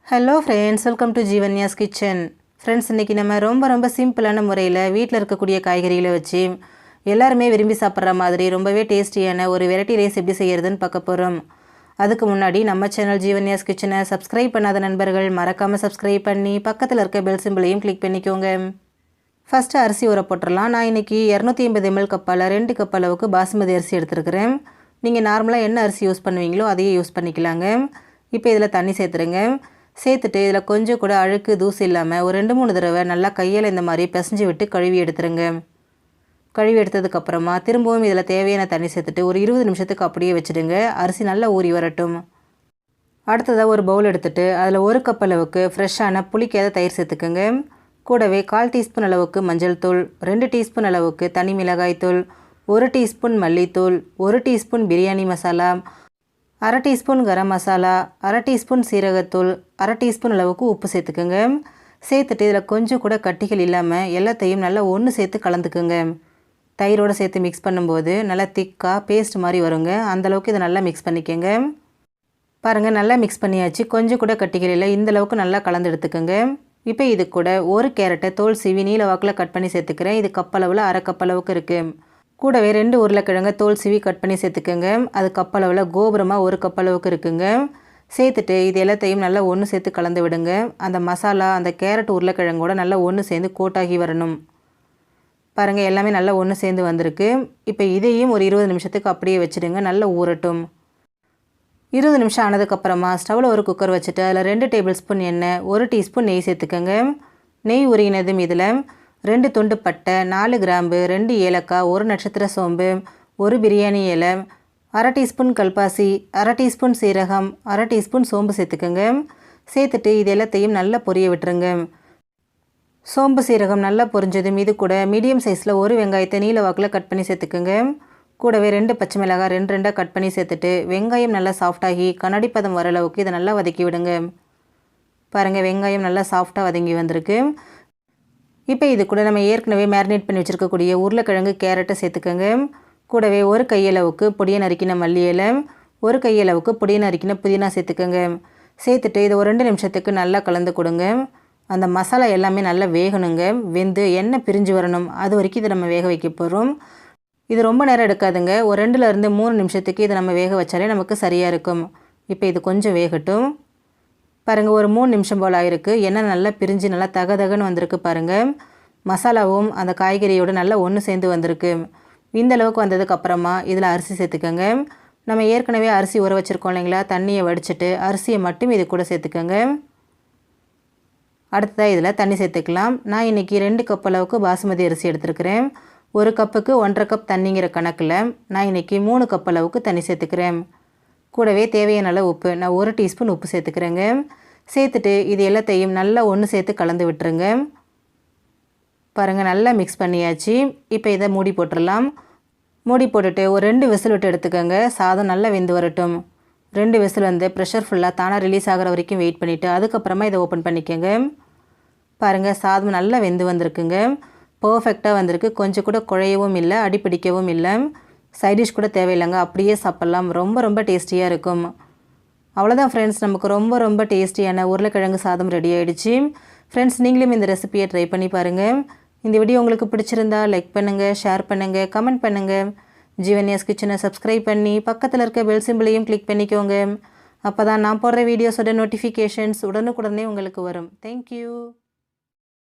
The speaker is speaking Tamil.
Hello friends, welcome to Jeevanya's kitchen. Friends, இன்றைக்கி நம்ம ரொம்ப சிம்பிளான முறையில் வீட்டில் இருக்கக்கூடிய காய்கறிகளை வச்சு எல்லாருமே விரும்பி சாப்பிட்ற மாதிரி ரொம்பவே டேஸ்டியான ஒரு வெரைட்டி ரைஸ் எப்படி செய்கிறதுன்னு பார்க்க போகிறோம். அதுக்கு முன்னாடி நம்ம சேனல் ஜீவன்யாஸ் கிச்சனை சப்ஸ்கிரைப் பண்ணாத நண்பர்கள் மறக்காமல் சப்ஸ்கிரைப் பண்ணி பக்கத்தில் இருக்க பெல் சிம்பிளையும் கிளிக் பண்ணிக்கோங்க. ஃபஸ்ட்டு அரிசி ஊற போட்டுடலாம். நான் இன்றைக்கி 250 ml கப்பால் 2 கப் அளவுக்கு பாசுமதி அரிசி எடுத்துருக்கிறேன். நீங்கள் நார்மலாக என்ன அரிசி யூஸ் பண்ணுவீங்களோ அதையே யூஸ் பண்ணிக்கலாங்க. இப்போ இதில் தண்ணி சேர்த்துருங்க. சேர்த்துட்டு இதில் கொஞ்சம் கூட அழுக்கு தூசி இல்லாமல் ஒரு 2-3 தடவை நல்லா கையில் இந்த மாதிரி பிசைஞ்சு விட்டு கழுவி எடுத்துருங்க. கழுவி எடுத்ததுக்கப்புறமா திரும்பவும் இதில் தேவையான தண்ணி சேர்த்துட்டு ஒரு 20 நிமிஷத்துக்கு அப்படியே வச்சுடுங்க. அரிசி நல்லா ஊறி வரட்டும். அடுத்ததாக ஒரு பவுல் எடுத்துகிட்டு அதில் 1 கப் அளவுக்கு ஃப்ரெஷ்ஷான புளிக்காத தயிர் சேர்த்துக்குங்க. கூடவே 1/4 டீஸ்பூன் அளவுக்கு மஞ்சள் தூள், 2 டீஸ்பூன் அளவுக்கு தனி மிளகாய் தூள், 1 டீஸ்பூன் மல்லித்தூள், 1 teaspoon biryani masala, 1/2 teaspoon garam masala, 1/2 teaspoon சீரகத்தூள், 1/2 டீஸ்பூன் அளவுக்கு உப்பு சேர்த்துக்குங்க. சேர்த்துட்டு இதில் கொஞ்சம் கூட கட்டிகள் இல்லாமல் எல்லாத்தையும் நல்லா ஒன்று சேர்த்து கலந்துக்குங்க. தயிரோடு சேர்த்து மிக்ஸ் பண்ணும்போது நல்லா திக்காக பேஸ்ட் மாதிரி வருங்க. அந்தளவுக்கு இதை நல்லா மிக்ஸ் பண்ணிக்கோங்க. பாருங்கள், நல்லா மிக்ஸ் பண்ணியாச்சு. கொஞ்சம் கூட கட்டிகள் இல்லை, இந்தளவுக்கு நல்லா கலந்து எடுத்துக்கோங்க. இப்போ இது கூட 1 கேரட்டை தோல் சீவி நீல வாக்கில் கட் பண்ணி சேர்த்துக்கிறேன். இது கப் அளவில் 1/2 கப் அளவுக்கு இருக்குது. கூடவே 2 உருளைக்கிழங்கு தோல் சீவி கட் பண்ணி சேர்த்துக்கோங்க. அது கப் அளவில் கோபுரமாக 1 கப் அளவுக்கு இருக்குங்க. சேர்த்துட்டு இது எல்லாத்தையும் நல்லா ஒன்று சேர்த்து கலந்து விடுங்க. அந்த மசாலா அந்த கேரட் உருளைக்கிழங்கோட நல்லா ஒன்று சேர்ந்து கோட்டாகி வரணும். பாருங்கள், எல்லாமே நல்லா ஒன்று சேர்ந்து வந்திருக்கு. இப்போ இதையும் ஒரு 20 நிமிஷத்துக்கு அப்படியே வச்சுடுங்க. நல்லா ஊறட்டும். 20 நிமிஷம் ஆனதுக்கப்புறமா ஸ்டவ்வில் ஒரு குக்கர் வச்சுட்டு அதில் 2 டேபிள் ஸ்பூன் எண்ணெய், 1 டீஸ்பூன் நெய் சேர்த்துக்கோங்க. நெய் உருகினதும் இதில் 2 துண்டு பட்டை, 4 கிராம்பு, 2 ஏலக்காய், 1 நட்சத்திர சோம்பு, 1 பிரியாணி இலை, 1/2 டீஸ்பூன் கல்பாசி, 1/2 டீஸ்பூன் சீரகம், 1/2 டீஸ்பூன் சோம்பு சேர்த்துக்கோங்க. சேர்த்துட்டு இது எல்லாத்தையும் நல்லா பொரிய விட்டுருங்க. சோம்பு சீரகம் நல்லா பொரிஞ்சதும் இது கூட மீடியம் சைஸில் 1 வெங்காயத்தை நீல வாக்கில் கட் பண்ணி சேர்த்துக்கோங்க. கூடவே 2 பச்சை மிளகாய் 2 கட் பண்ணி சேர்த்துட்டு வெங்காயம் நல்லா சாஃப்டாகி கண்ணாடி பதம் வர அளவுக்கு இதை நல்லா வதக்கி விடுங்க. பாருங்கள், வெங்காயம் நல்லா சாஃப்டாக வதங்கி வந்திருக்கு. இப்போ இது கூட நம்ம ஏற்கனவே மேரினேட் பண்ணி வச்சுருக்கக்கூடிய உருளைக்கிழங்கு கேரட்டை சேர்த்துக்கோங்க. கூடவே 1 கையளவுக்கு பொடியை நறுக்கின மல்லி இலை, 1 கையளவுக்கு பொடியை நறுக்கின புதினா சேர்த்துக்கோங்க. சேர்த்துட்டு இதை ஒரு 2 நிமிஷத்துக்கு நல்லா கலந்து கொடுங்க. அந்த மசாலா எல்லாமே நல்லா வேகணுங்க. வெந்து எண்ணெய் பிரிஞ்சு வரணும். அது வரைக்கும் இதை நம்ம வேக வைக்க போகிறோம். இது ரொம்ப நேரம் எடுக்காதுங்க. ஒரு 2லேருந்து 3 நிமிஷத்துக்கு இதை நம்ம வேக வச்சாலே நமக்கு சரியாக இருக்கும். இப்போ இது கொஞ்சம் வேகட்டும். பாருங்கள், ஒரு 3 நிமிஷம் போல் ஆகிருக்கு. எண்ணெய் நல்லா பிரிஞ்சு நல்லா தகன்னு வந்திருக்கு. பாருங்கள், மசாலாவும் அந்த காய்கறியோடு நல்லா ஒன்று சேர்ந்து வந்திருக்கு. இந்த அளவுக்கு வந்ததுக்கப்புறமா இதில் அரிசி சேர்த்துக்கோங்க. நம்ம ஏற்கனவே அரிசி ஊற வச்சுருக்கோம் இல்லைங்களா, தண்ணியை வடிச்சிட்டு அரிசியை மட்டும் இது கூட சேர்த்துக்கோங்க. அடுத்ததாக இதில் தண்ணி சேர்த்துக்கலாம். நான் இன்றைக்கி 2 கப் அளவுக்கு பாசுமதி அரிசி எடுத்துருக்கிறேன். 1 கப்புக்கு 1/2 கப் தண்ணிங்கிற கணக்கில் நான் இன்றைக்கி 3 கப் அளவுக்கு தண்ணி சேர்த்துக்கிறேன். கூடவே தேவையான அளவு உப்பு, நான் 1 டீஸ்பூன் உப்பு சேர்த்துக்கிறேங்க. சேர்த்துட்டு இது எல்லாத்தையும் நல்லா ஒன்று சேர்த்து கலந்து விட்டுருங்க. பாருங்கள், நல்லா மிக்ஸ் பண்ணியாச்சு. இப்போ இதை மூடி போட்டுடலாம். மூடி போட்டுட்டு ஒரு 2 விசில் விட்டு எடுத்துக்கோங்க. சாதம் நல்லா வெந்து வரட்டும். 2 விசில் வந்து ப்ரெஷர் ஃபுல்லாக தானாக ரிலீஸ் ஆகிற வரைக்கும் வெயிட் பண்ணிவிட்டு அதுக்கப்புறமா இதை ஓப்பன் பண்ணிக்கோங்க. பாருங்கள், சாதம் நல்லா வெந்து வந்திருக்குங்க. பர்ஃபெக்டாக வந்திருக்கு. கொஞ்சம் கூட குழையவும் இல்லை, அடிப்பிடிக்கவும் இல்லை. சைடிஷ் கூட தேவையில்லைங்க, அப்படியே சாப்பிட்லாம். ரொம்ப டேஸ்டியாக இருக்கும். அவ்வளோதான் ஃப்ரெண்ட்ஸ், நமக்கு ரொம்ப டேஸ்டியான உருளைக்கிழங்கு சாதம் ரெடி ஆகிடுச்சு. ஃப்ரெண்ட்ஸ், நீங்களும் இந்த ரெசிபியை ட்ரை பண்ணி பாருங்கள். இந்த வீடியோ உங்களுக்கு பிடிச்சிருந்தா லைக் பண்ணுங்கள், ஷேர் பண்ணுங்கள், கமெண்ட் பண்ணுங்கள். ஜீவன்யாஸ் கிச்சனை சப்ஸ்கிரைப் பண்ணி பக்கத்தில் இருக்க பெல் சிம்பிளையும் கிளிக் பண்ணிக்கோங்க. அப்போ தான் நான் போடுற வீடியோஸோட நோட்டிஃபிகேஷன்ஸ் உடனுக்குடனே உங்களுக்கு வரும். தேங்க்யூ.